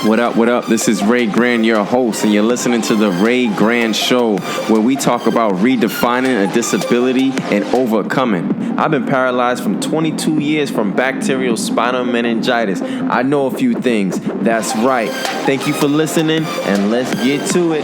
What up, what up? This is Ray Grand, your host, and you're listening to The Ray Grand Show, where we talk about redefining a disability and overcoming. I've been paralyzed from 22 years from bacterial spinal meningitis. I know a few things. That's right. Thank you for listening, and let's get to it.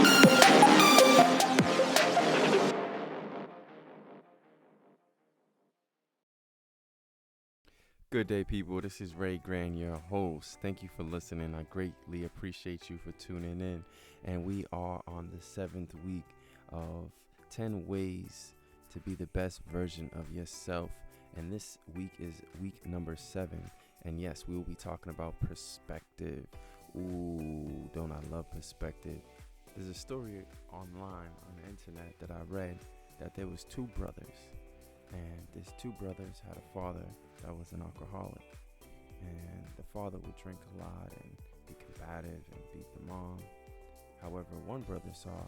Good day, people. This is Ray Grand, your host. Thank you for listening. I greatly appreciate you for tuning in. And we are on the 7th week of 10 ways to be the best version of yourself. And this week is week number 7. And yes, we will be talking about perspective. Ooh, don't I love perspective? There's a story online on the internet that I read that there was two brothers. And these two brothers had a father that was an alcoholic, and the father would drink a lot and be combative and beat the mom. However, one brother saw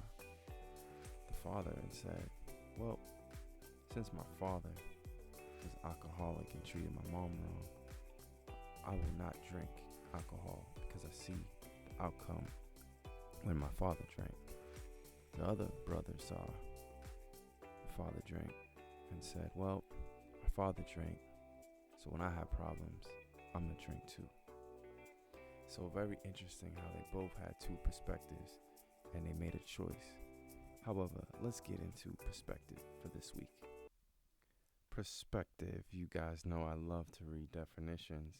the father and said, well, since my father was alcoholic and treated my mom wrong, I will not drink alcohol because I see the outcome when my father drank. The other brother saw the father drink and said, well, my father drank, so when I have problems, I'm going to drink too. So very interesting how they both had two perspectives and they made a choice. However, let's get into perspective for this week. Perspective, you guys know I love to read definitions.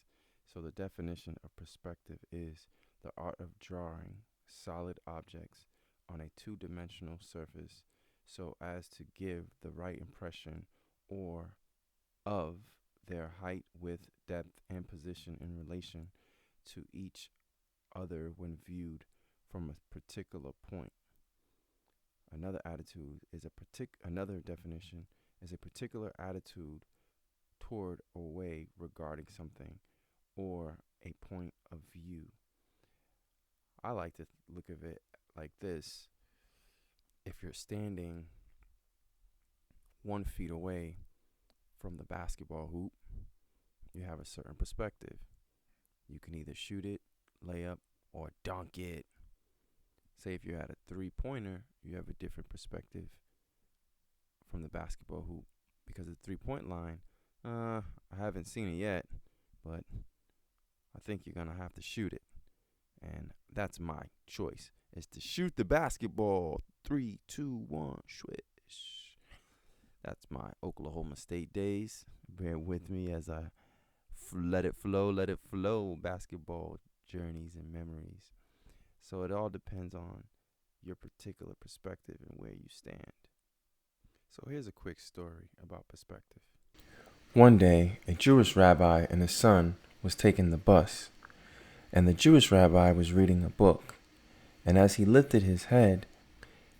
So the definition of perspective is the art of drawing solid objects on a two-dimensional surface so as to give the right impression or of their height, width, depth, and position in relation to each other when viewed from a particular point. Another definition is a particular attitude toward or way regarding something or a point of view. I like to look at it like this. If you're standing 1 feet away from the basketball hoop, you have a certain perspective. You can either shoot it, lay up, or dunk it. Say if you're at a three-pointer, you have a different perspective from the basketball hoop because the three-point line, I haven't seen it yet, but I think you're going to have to shoot it. And that's my choice, is to shoot the basketball. 3, 2, 1, swish. That's my Oklahoma State days. Bear with me as I let it flow, basketball journeys and memories. So it all depends on your particular perspective and where you stand. So here's a quick story about perspective. One day, a Jewish rabbi and his son was taking the bus, and the Jewish rabbi was reading a book. And as he lifted his head,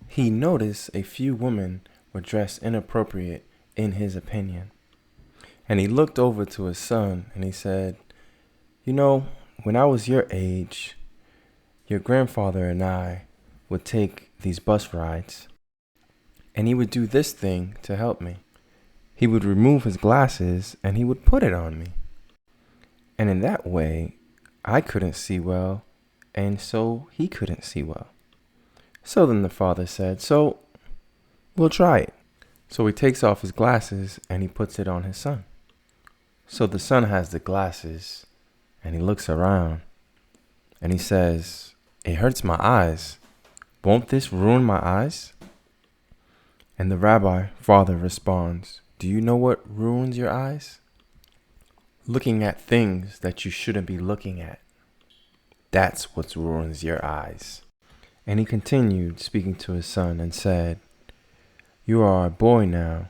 he noticed a few women were dressed inappropriate in his opinion. And he looked over to his son and he said, you know, when I was your age, your grandfather and I would take these bus rides, and he would do this thing to help me. He would remove his glasses and he would put it on me. And in that way, I couldn't see well, and so he couldn't see well. So then the father said, so we'll try it. So he takes off his glasses and he puts it on his son. So the son has the glasses and he looks around and he says, it hurts my eyes. Won't this ruin my eyes? And the rabbi father responds, do you know what ruins your eyes? Looking at things that you shouldn't be looking at. That's what ruins your eyes. And he continued speaking to his son and said, you are a boy now,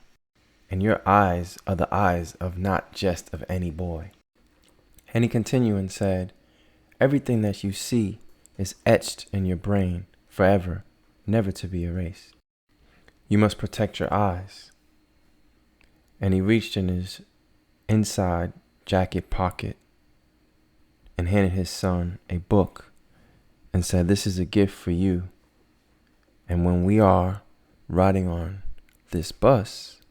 and your eyes are the eyes of not just of any boy. And he continued and said, everything that you see is etched in your brain forever, never to be erased. You must protect your eyes. And he reached in his inside jacket pocket and handed his son a book and said, this is a gift for you. And when we are riding on this bus,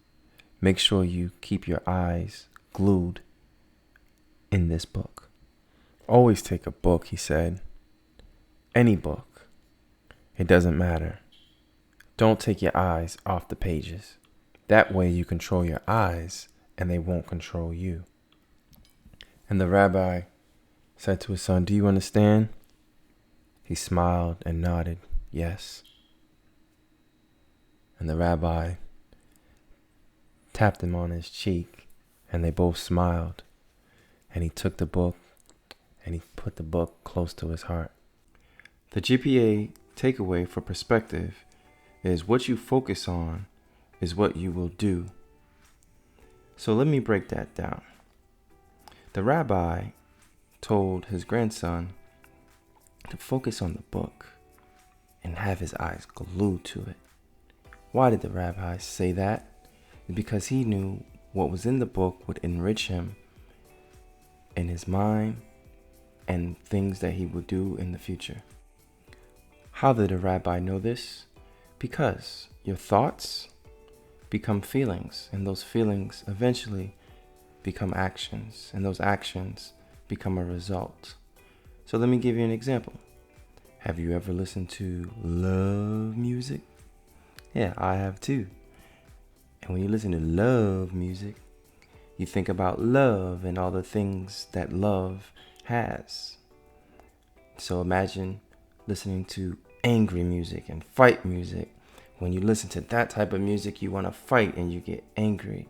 make sure you keep your eyes glued in this book. Always take a book, he said, any book. It doesn't matter. Don't take your eyes off the pages. That way you control your eyes and they won't control you. And the rabbi said to his son, "Do you understand?" He smiled and nodded, "Yes." And the rabbi tapped him on his cheek and they both smiled. And he took the book and he put the book close to his heart. The GPA takeaway for perspective is what you focus on is what you will do. So let me break that down. The rabbi told his grandson to focus on the book and have his eyes glued to it. Why did the rabbi say that? Because he knew what was in the book would enrich him in his mind and things that he would do in the future. How did the rabbi know this? Because your thoughts become feelings, and those feelings eventually become actions, and those actions become a result. So let me give you an example. Have you ever listened to love music? Yeah, I have too. And when you listen to love music, you think about love and all the things that love has. So imagine listening to angry music and fight music. When you listen to that type of music, you want to fight and you get angry.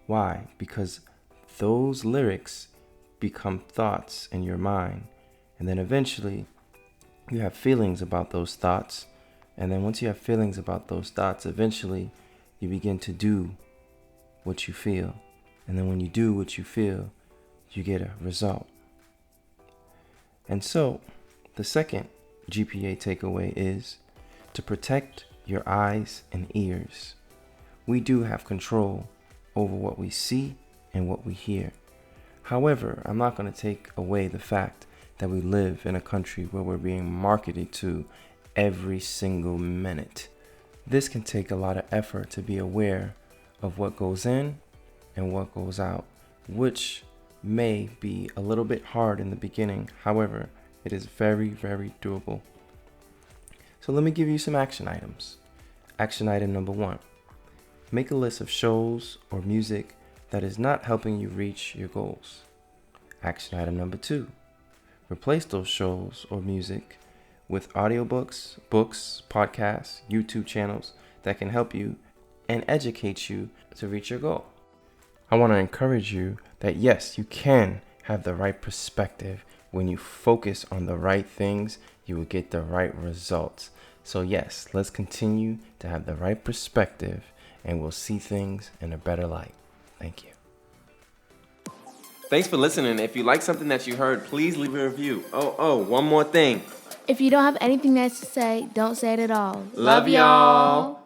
Why? Because those lyrics become thoughts in your mind. And then eventually you have feelings about those thoughts. And then once you have feelings about those thoughts, eventually you begin to do what you feel. And then when you do what you feel, you get a result. And so the second GPA takeaway is to protect your eyes and ears. We do have control over what we see and what we hear. However, I'm not going to take away the fact that we live in a country where we're being marketed to every single minute. This can take a lot of effort to be aware of what goes in and what goes out, which may be a little bit hard in the beginning. However, it is very, very doable. So let me give you some action items. Action item number 1, make a list of shows or music that is not helping you reach your goals. Action item number 2, replace those shows or music with audiobooks, books, podcasts, YouTube channels that can help you and educate you to reach your goal. I want to encourage you that yes, you can have the right perspective. When you focus on the right things, you will get the right results. So yes, let's continue to have the right perspective and we'll see things in a better light. Thank you. Thanks for listening. If you like something that you heard, please leave a review. One more thing. If you don't have anything nice to say, don't say it at all. Love y'all.